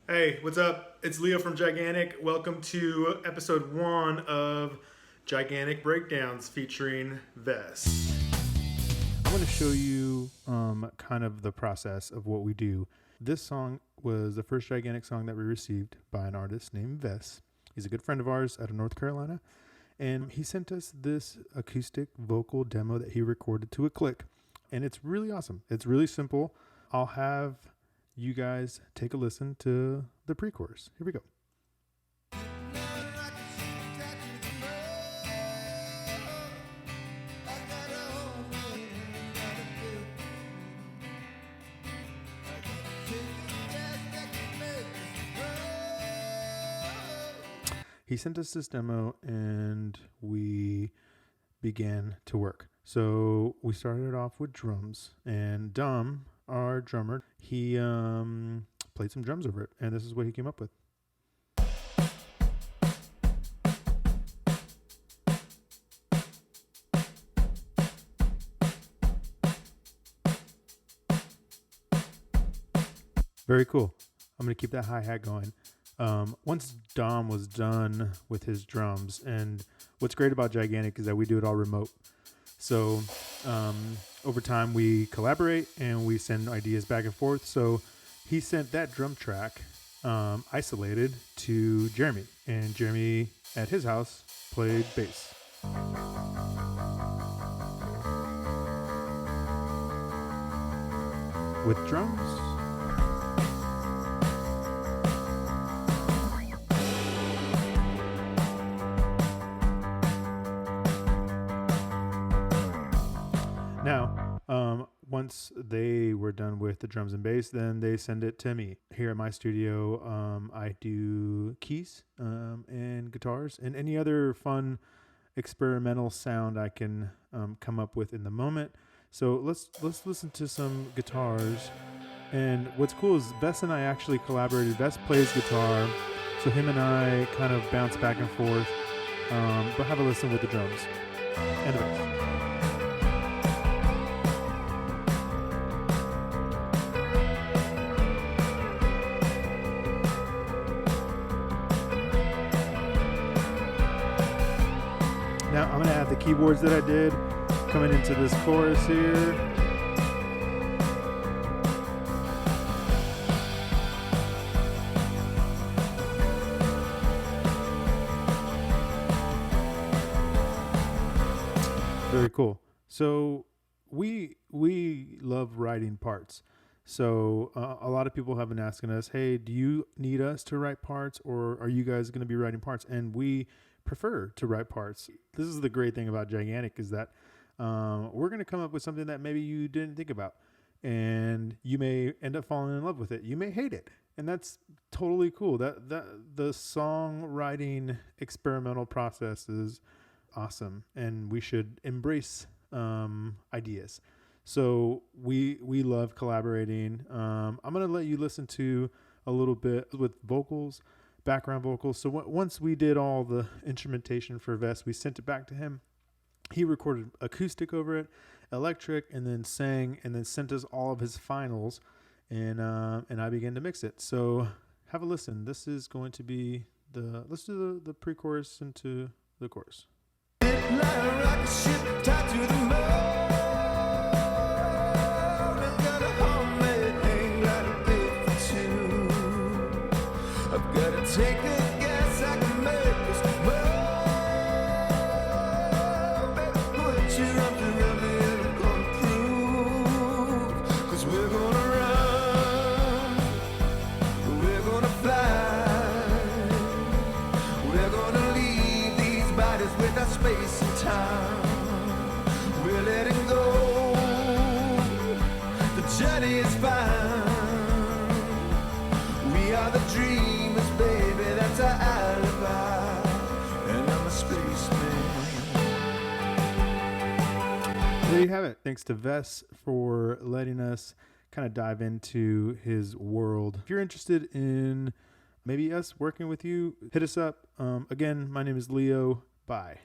Hey, what's up? It's Leo from Giganic. Welcome to episode 1 of Giganic Breakdowns featuring VESS. I want to show you kind of the process of what we do. This song was the first Giganic song that we received by an artist named VESS. He's a good friend of ours out of North Carolina. And he sent us this acoustic vocal demo that he recorded to a click. And it's really awesome. It's really simple. I'll have you guys take a listen to the pre-chorus. Here we go. He sent us this demo and we began to work. So we started off with drums, and Dom, our drummer, he played some drums over it, and this is what he came up with. Very cool. I'm going to keep that hi-hat going. Once Dom was done with his drums, and what's great about Giganic is that we do it all remote. So over time we collaborate and we send ideas back and forth. So he sent that drum track isolated to Jeremy, and Jeremy at his house played bass. With drums. Now, once they were done with the drums and bass, then they send it to me. Here at my studio, I do keys and guitars and any other fun experimental sound I can come up with in the moment. So let's listen to some guitars. And what's cool is VESS and I actually collaborated. VESS plays guitar, so him and I kind of bounce back and forth. But have a listen with the drums and the bass. Now I'm going to add the keyboards that I did coming into this chorus here. Very cool. So we love writing parts. So a lot of people have been asking us, hey, do you need us to write parts, or are you guys going to be writing parts? And we prefer to write parts. This is the great thing about Giganic, is that we're going to come up with something that maybe you didn't think about, and you may end up falling in love with it. You may hate it, and that's totally cool. That the songwriting experimental process is awesome, and we should embrace ideas. So we love collaborating. I'm going to let you listen to a little bit with vocals, background vocals. So once we did all the instrumentation for VESS, we sent it back to him. He recorded acoustic over it, electric, and then sang, and then sent us all of his finals, and I began to mix it. So have a listen. This is going to be let's do the pre-chorus into the chorus. Take a guess, I can make this world. Baby, put your arms around me and I'm gonna prove. 'Cause we're gonna run, we're gonna fly, we're gonna leave these bodies without space and time. We're letting go, the journey is fine. We are the dreamers, baby, that's our alibi. And I'm a spaceman. There you have it. Thanks to VESS for letting us kind of dive into his world. If you're interested in maybe us working with you, hit us up. Again, my name is Leo. Bye.